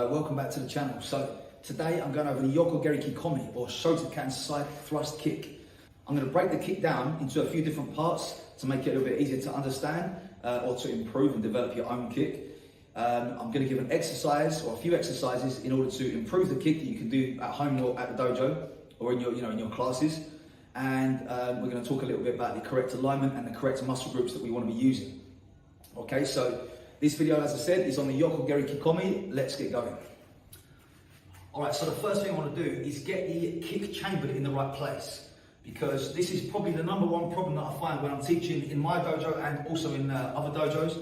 Welcome back to the channel. So today I'm going over the Yoko-Geri Kikomi, or Shotokan side thrust kick. I'm going to break the kick down into a few different parts to make it a little bit easier to understand or to improve and develop your own kick. I'm going to give an exercise or a few exercises in order to improve the kick that you can do at home or at the dojo or in your classes. And we're going to talk a little bit about the correct alignment and the correct muscle groups that we want to be using. Okay, so this video, as I said, is on the Yoko-Geri Kikomi. Let's get going. Alright, so the first thing I want to do is get the kick chambered in the right place, because this is probably the number one problem that I find when I'm teaching in my dojo and also in other dojos,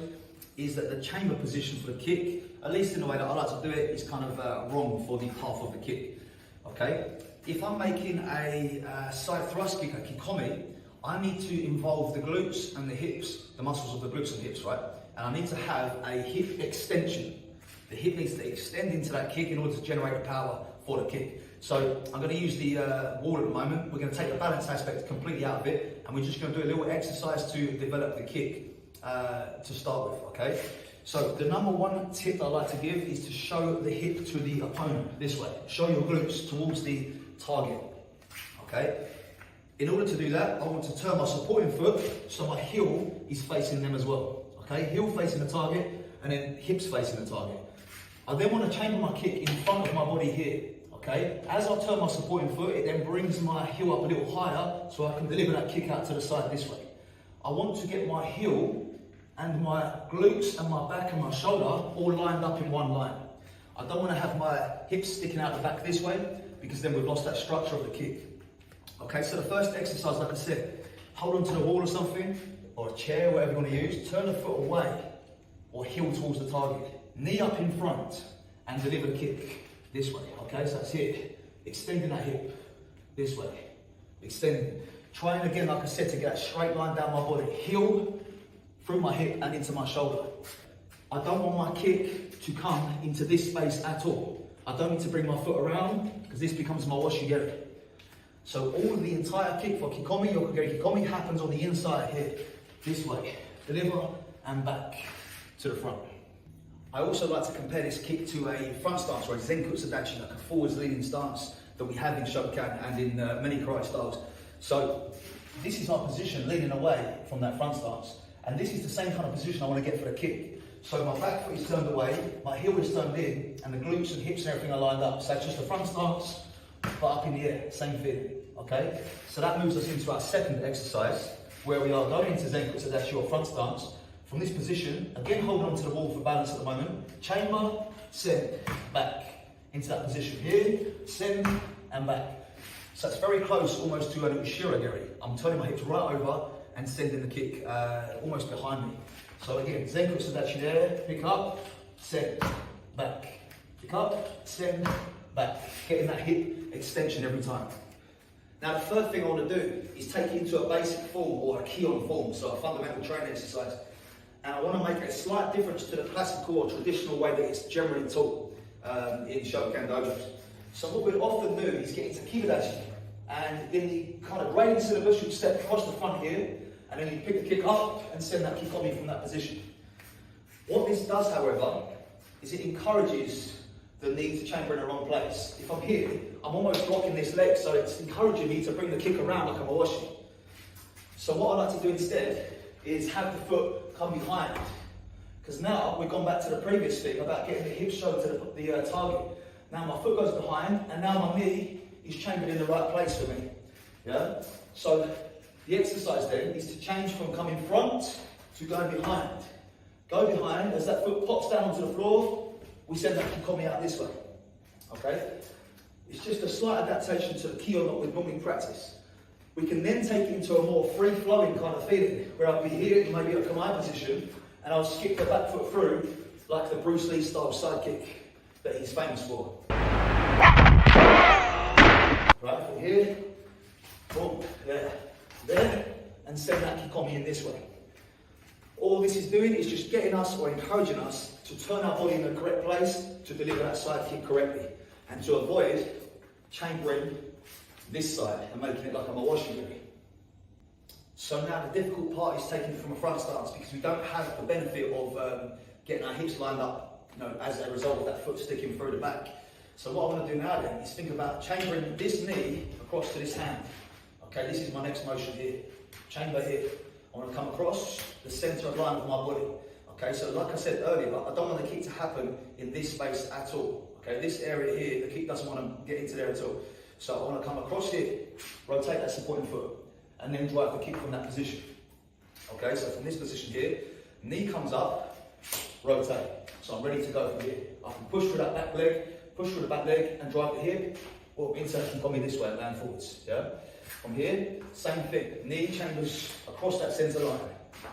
is that the chamber position for the kick, at least in the way that I like to do it, is kind of wrong for the path of the kick. Okay, if I'm making a side thrust kick, a Kikomi, I need to involve the glutes and the hips, the muscles of the glutes and hips, right? And I need to have a hip extension. The hip needs to extend into that kick in order to generate the power for the kick. So I'm going to use the wall at the moment. We're going to take the balance aspect completely out of it, and we're just going to do a little exercise to develop the kick to start with, okay? So the number one tip I like to give is to show the hip to the opponent this way. Show your glutes towards the target, okay? In order to do that, I want to turn my supporting foot so my heel is facing them as well. Okay, heel facing the target and then hips facing the target. I then want to chamber my kick in front of my body here. Okay, as I turn my supporting foot, it then brings my heel up a little higher so I can deliver that kick out to the side this way. I want to get my heel and my glutes and my back and my shoulder all lined up in one line. I don't want to have my hips sticking out the back this way, because then we've lost that structure of the kick. Okay, so the first exercise, like I said, hold onto the wall or something, or a chair, whatever you want to use, turn the foot away, or heel towards the target, knee up in front, and deliver the kick this way, okay? So that's it, extending that hip, this way, extending. Trying again, like I said, to get a straight line down my body, heel through my hip and into my shoulder. I don't want my kick to come into this space at all. I don't need to bring my foot around, because this becomes my Yoko-Geri. So all of the entire kick for Kikomi, Yoko-Geri Kikomi, happens on the inside here, this way. Deliver and back to the front. I also like to compare this kick to a front stance, or a Zenkutsu Dachi, like a forwards leaning stance that we have in Shotokan and in many karate styles. So this is our position, leaning away from that front stance. And this is the same kind of position I want to get for the kick. So my back foot is turned away, my heel is turned in, and the glutes and hips and everything are lined up. So it's just a front stance, but up in the air, same feeling, okay? So that moves us into our second exercise, where we are going into Zenkutsu Dachi, or front stance. From this position, again holding onto the wall for balance at the moment, chamber, send, back, into that position here, send, and back. So it's very close almost to an Ushiro-Geri. I'm turning my hips right over and sending the kick almost behind me. So again, Zenkutsu Dachi there, pick up, send, back, pick up, send, back, getting that hip extension every time. Now the third thing I want to do is take it into a basic form, or a Kion form, so a fundamental training exercise. And I want to make a slight difference to the classical or traditional way that it's generally taught in Shotokan dojos. So what we'll often do is get into Kibidachi, and in the kind of grading syllabus you step across the front here, and then you pick the kick up and send that Kikomi from that position. What this does, however, is it encourages the knee to chamber in the wrong place. If I'm here, I'm almost blocking this leg, so it's encouraging me to bring the kick around like I'm a washi. So what I like to do instead is have the foot come behind. Because now we've gone back to the previous thing about getting the hip shoulder to the target. Now my foot goes behind, and now my knee is chambered in the right place for me. Yeah? So the exercise then is to change from coming front to going behind. Go behind, as that foot pops down onto the floor, we send that Kikomi out this way, okay? It's just a slight adaptation to the Kion that we normally practice. We can then take it into a more free-flowing kind of feeling, where I'll be here, you may be at a Kamae position, and I'll skip the back foot through, like the Bruce Lee style side kick that he's famous for. Right, from here, boom, there, and send that Kikomi in this way. All this is doing is just getting us, or encouraging us, to turn our body in the correct place to deliver that side kick correctly, and to avoid chambering this side and making it like I'm a Yoko-Geri. So now the difficult part is taking it from a front stance, because we don't have the benefit of getting our hips lined up as a result of that foot sticking through the back. So what I want to do now then is think about chambering this knee across to this hand. Okay, this is my next motion here. Chamber here. I want to come across the centre line of my body. Okay, so like I said earlier, I don't want the kick to happen in this space at all. Okay, this area here, the kick doesn't want to get into there at all. So I want to come across here, rotate that supporting foot, and then drive the kick from that position. Okay, so from this position here, knee comes up, rotate. So I'm ready to go from here. I can push through that back leg, push through the back leg and drive the hip, or insert can me this way and land forwards. Yeah? From here, same thing. Knee chambers across that centre line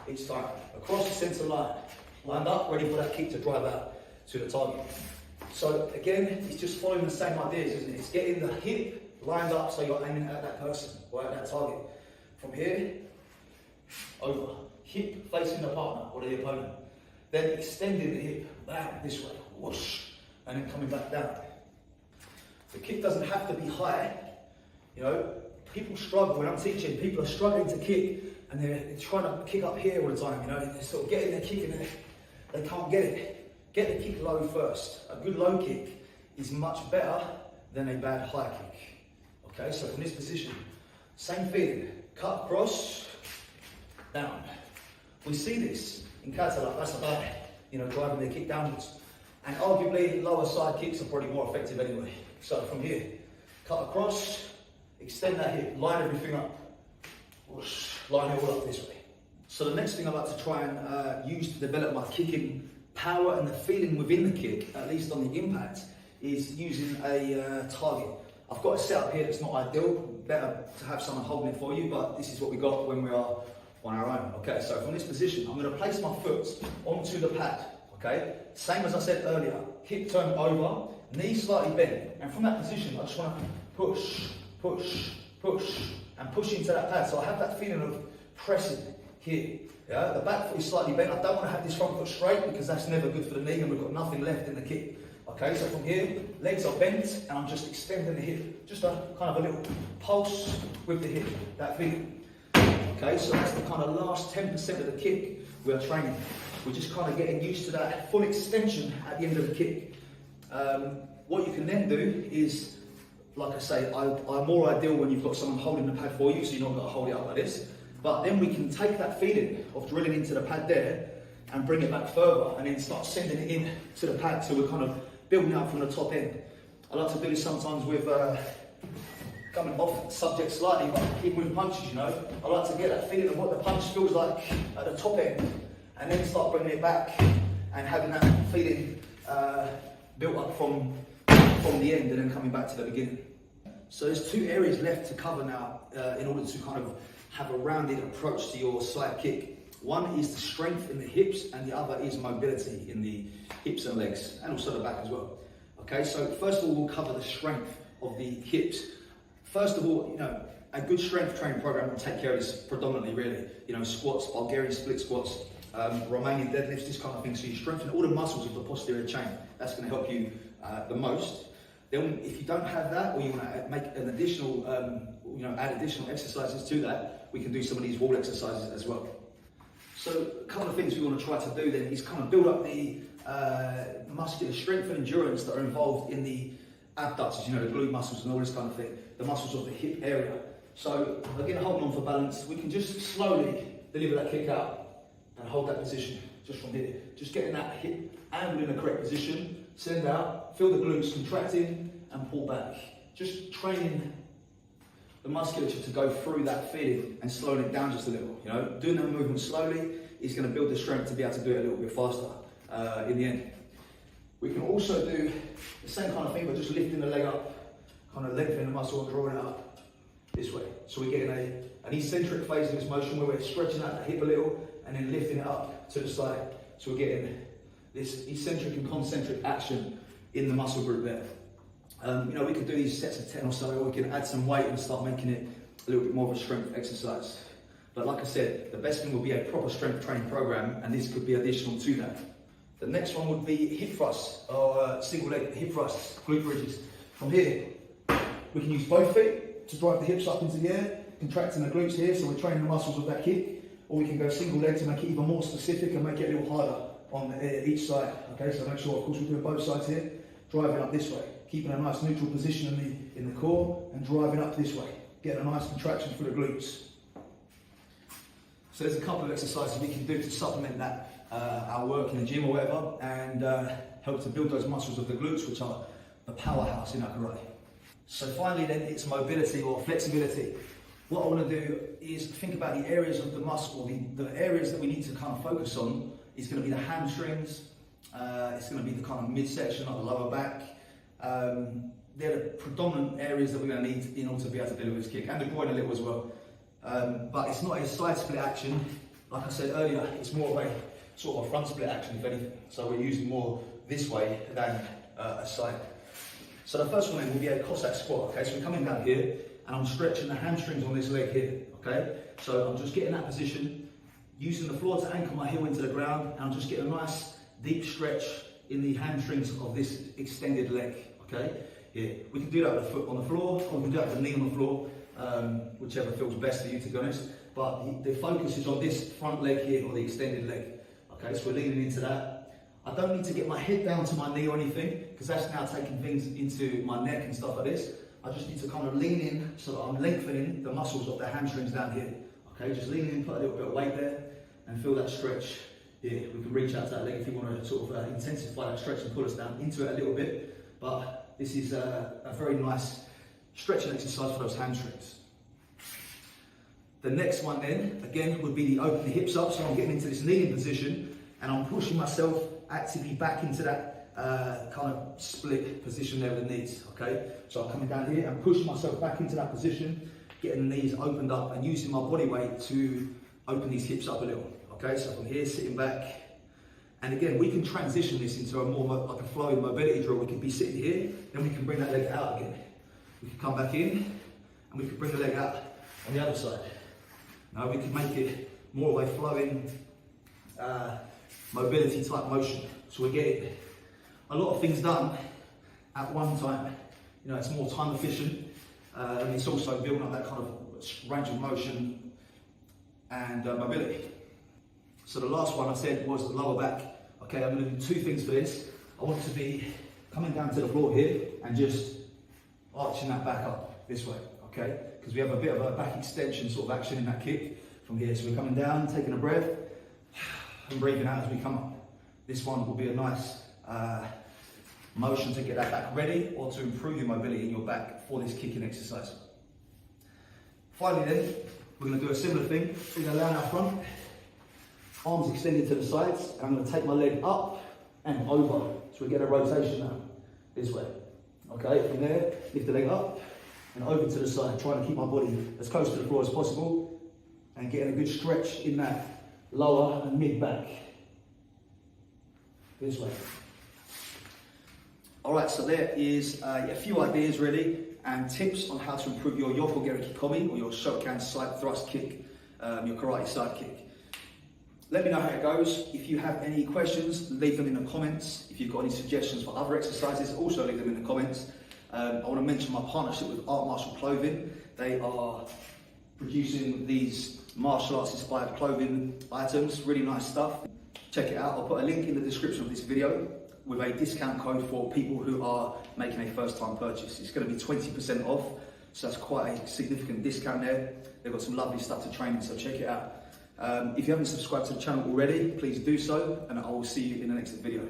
each time. Across the centre line. Lined up, ready for that kick to drive out to the target. So again, it's just following the same ideas, isn't it? It's getting the hip lined up so you're aiming at that person or at that target. From here, over. Hip facing the partner or the opponent. Then extending the hip down this way, whoosh, and then coming back down. The kick doesn't have to be high. People struggle when I'm teaching. People are struggling to kick and they're trying to kick up here all the time. They're sort of getting their kick and they can't get it. Get the kick low first. A good low kick is much better than a bad high kick. Okay, so from this position, same feeling. Cut across, down. We see this in kata, that's about driving their kick downwards. And arguably, lower side kicks are probably more effective anyway. So from here, cut across, extend that hip, line everything up. Whoosh, line it all up this way. So the next thing I like to try and use to develop my kicking power and the feeling within the kick, at least on the impact, is using a target. I've got a setup here that's not ideal. Better to have someone holding it for you, but this is what we got when we are on our own. Okay, so from this position, I'm going to place my foot onto the pad. Okay, same as I said earlier, hip turn over, knee slightly bent, and from that position, I just want to push, push, push, and push into that pad. So I have that feeling of pressing here. Yeah, the back foot is slightly bent. I don't want to have this front foot straight because that's never good for the knee, and we've got nothing left in the kick. Okay, so from here, legs are bent, and I'm just extending the hip, just a kind of a little pulse with the hip, that feeling. Okay, so that's the kind of last 10% of the kick we are training. We're just kind of getting used to that full extension at the end of the kick. What you can then do is, like I say, I'm more ideal when you've got someone holding the pad for you, so you're not going to hold it up like this. But then we can take that feeling of drilling into the pad there and bring it back further and then start sending it in to the pad, so we're kind of building up from the top end. I like to do this sometimes with coming off subject slightly, but even with punches, I like to get that feeling of what the punch feels like at the top end, and then start bringing it back and having that feeling built up from the end and then coming back to the beginning. So there's two areas left to cover now in order to kind of have a rounded approach to your side kick. One is the strength in the hips, and the other is mobility in the hips and legs, and also the back as well. Okay, so first of all, we'll cover the strength of the hips. First of all, a good strength training program will take care of this predominantly, really. Squats, Bulgarian split squats, Romanian deadlifts, this kind of thing. So you strengthen all the muscles of the posterior chain. That's going to help you the most. Then, if you don't have that, or you want to make an additional, add additional exercises to that, we can do some of these wall exercises as well. So a couple of things we want to try to do then is kind of build up the muscular strength and endurance that are involved in the abductors, the glute muscles and all this kind of thing, the muscles of the hip area. So again, holding on for balance, we can just slowly deliver that kick out and hold that position just from here. Just getting that hip angled in the correct position, send out, feel the glutes contracting and pull back. Just training the musculature to go through that feeling and slowing it down just a little. Doing that movement slowly is going to build the strength to be able to do it a little bit faster in the end. We can also do the same kind of thing, but just lifting the leg up, kind of lengthening the muscle and drawing it up this way. So we're getting an eccentric phase of this motion where we're stretching out the hip a little and then lifting it up to the side. So we're getting this eccentric and concentric action in the muscle group there. We could do these sets of 10 or so, or we can add some weight and start making it a little bit more of a strength exercise. But like I said, the best thing would be a proper strength training program, and this could be additional to that. The next one would be hip thrusts, or single leg hip thrusts, glute bridges. From here, we can use both feet to drive the hips up into the air, contracting the glutes here, so we're training the muscles of that kick. Or we can go single leg to make it even more specific and make it a little harder on each side. Okay, so make sure, of course, we're doing both sides here. Driving up this way, keeping a nice neutral position in the core and driving up this way, getting a nice contraction for the glutes. So there's a couple of exercises we can do to supplement that, our work in the gym or whatever, and help to build those muscles of the glutes, which are the powerhouse in our karate. So finally then, it's mobility or flexibility. What I want to do is think about the areas of the muscle, the areas that we need to kind of focus on is going to be the hamstrings, it's going to be the kind of midsection of the lower back. They're the predominant areas that we're going to need in order to be able to deliver this kick, and the groin a little as well. But it's not a side split action. Like I said earlier, it's more of a sort of a front split action, if anything. So we're using more this way than a side. So the first one then will be a Cossack squat. Okay, so we're coming down here and I'm stretching the hamstrings on this leg here. Okay, so I'm just getting that position, using the floor to anchor my heel into the ground, and I'm just getting a nice deep stretch in the hamstrings of this extended leg. Okay, here we can do that with the foot on the floor, or we can do that with the knee on the floor, whichever feels best for you, to be honest. But the focus is on this front leg here, or the extended leg. Okay, so we're leaning into that. I don't need to get my head down to my knee or anything, because that's now taking things into my neck and stuff like this. I just need to kind of lean in so that I'm lengthening the muscles of the hamstrings down here. Okay, just lean in, put a little bit of weight there, and feel that stretch here. We can reach out to that leg if you want to sort of intensify that stretch and pull us down into it a little bit. But this is a very nice stretching exercise for those hamstrings. The next one then, again, would be the open the hips up. So I'm getting into this kneeling position and I'm pushing myself actively back into that kind of split position there with the knees, okay? So I'm coming down here and pushing myself back into that position, getting the knees opened up and using my body weight to open these hips up a little, okay? So from here, sitting back. And again, we can transition this into a more like a flowing mobility drill. We can be sitting here, then we can bring that leg out again. We can come back in and we can bring the leg out on the other side. Now we can make it more of a flowing mobility type motion. So we're getting a lot of things done at one time. You know, it's more time efficient, and it's also building up that kind of range of motion and mobility. So the last one I said was the lower back. Okay, I'm going to do two things for this. I want to be coming down to the floor here and just arching that back up this way, okay? Because we have a bit of a back extension sort of action in that kick from here. So we're coming down, taking a breath, and breathing out as we come up. This one will be a nice motion to get that back ready or to improve your mobility in your back for this kicking exercise. Finally then, we're going to do a similar thing. We're going to lay on our front, arms extended to the sides, and I'm going to take my leg up and over. So we get a rotation now, this way. Okay, from there, lift the leg up and over to the side, trying to keep my body as close to the floor as possible and getting a good stretch in that lower and mid back. This way. Alright, so there is a few ideas really and tips on how to improve your Yoko-Geri kikomi, or your Shokan side thrust kick, your karate side kick. Let me know how it goes. If you have any questions, leave them in the comments. If you've got any suggestions for other exercises, also leave them in the comments. I want to mention my partnership with Art Martial Clothing. They are producing these martial arts inspired clothing items, really nice stuff. Check it out. I'll put a link in the description of this video with a discount code for people who are making a first time purchase. It's going to be 20% off, so that's quite a significant discount there. They've got some lovely stuff to train in, so check it out. If you haven't subscribed to the channel already, please do so, and I will see you in the next video.